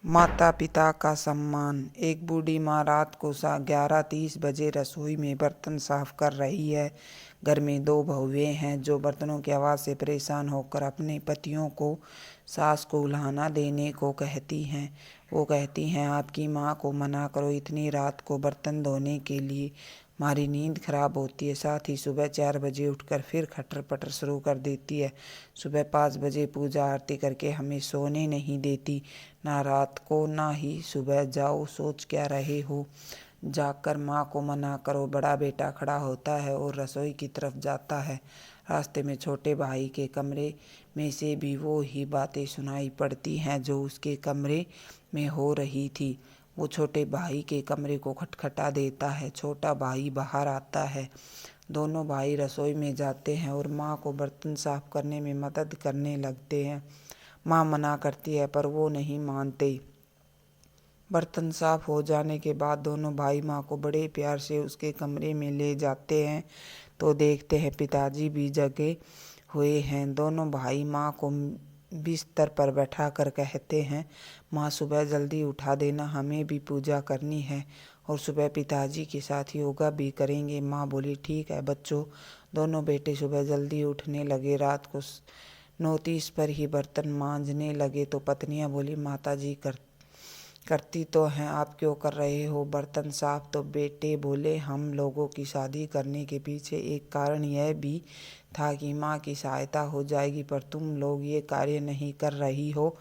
माता पिता का सम्मान। एक बूढ़ी माँ रात को 11:30 बजे रसोई में बर्तन साफ कर रही है। घर में दो बहुएं हैं जो बर्तनों की आवाज़ से परेशान होकर अपने पतियों को सास को उल्हाना देने को कहती हैं। वो कहती हैं, आपकी माँ को मना करो, इतनी रात को बर्तन धोने के लिए हमारी नींद खराब होती है। साथ ही सुबह 4 बजे उठकर फिर खटर पटर शुरू कर देती है। सुबह 5 बजे पूजा आरती करके हमें सोने नहीं देती, ना रात को ना ही सुबह। जाओ, सोच क्या रहे हो? जाकर माँ को मना करो। बड़ा बेटा खड़ा होता है और रसोई की तरफ जाता है। रास्ते में छोटे भाई के कमरे में से भी वो ही बातें सुनाई पड़ती हैं जो उसके कमरे में हो रही थी। वो छोटे भाई के कमरे को खटखटा देता है। छोटा भाई बाहर आता है। दोनों भाई रसोई में जाते हैं और माँ को बर्तन साफ करने में मदद करने लगते हैं। माँ मना करती है पर वो नहीं मानते। बर्तन साफ हो जाने के बाद दोनों भाई माँ को बड़े प्यार से उसके कमरे में ले जाते हैं तो देखते हैं पिताजी भी जगे हुए हैं। दोनों भाई माँ को बिस्तर पर बैठा कर कहते हैं, माँ सुबह जल्दी उठा देना, हमें भी पूजा करनी है और सुबह पिताजी के साथ योगा भी करेंगे। माँ बोली, ठीक है बच्चों। दोनों बेटे सुबह जल्दी उठने लगे। रात को 9:30 पर ही बर्तन मांजने लगे तो पत्नियाँ बोली, माता जी करती तो हैं, आप क्यों कर रहे हो बर्तन साफ? तो बेटे बोले, हम लोगों की शादी करने के पीछे एक कारण यह भी था कि माँ की सहायता हो जाएगी, पर तुम लोग ये कार्य नहीं कर रही हो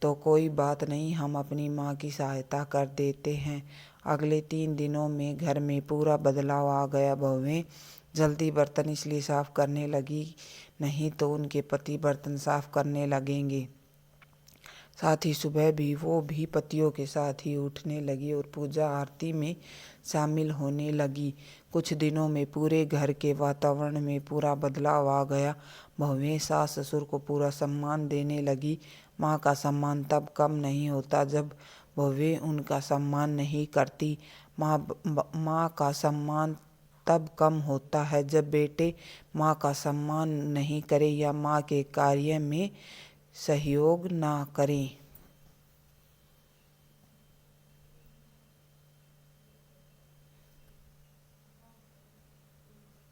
तो कोई बात नहीं, हम अपनी माँ की सहायता कर देते हैं। अगले 3 दिनों में घर में पूरा बदलाव आ गया। बहुएं जल्दी बर्तन इसलिए साफ करने लगी, नहीं तो उनके पति बर्तन साफ करने लगेंगे। साथ ही सुबह भी वो भी पतियों के साथ ही उठने लगी और पूजा आरती में शामिल होने लगी। कुछ दिनों में पूरे घर के वातावरण में पूरा बदलाव आ गया। बहुएं सास ससुर को पूरा सम्मान देने लगी। माँ का सम्मान तब कम नहीं होता जब बहुएं उनका सम्मान नहीं करती। माँ का सम्मान तब कम होता है जब बेटे माँ का सम्मान नहीं करें या माँ के कार्य में सहयोग ना करें।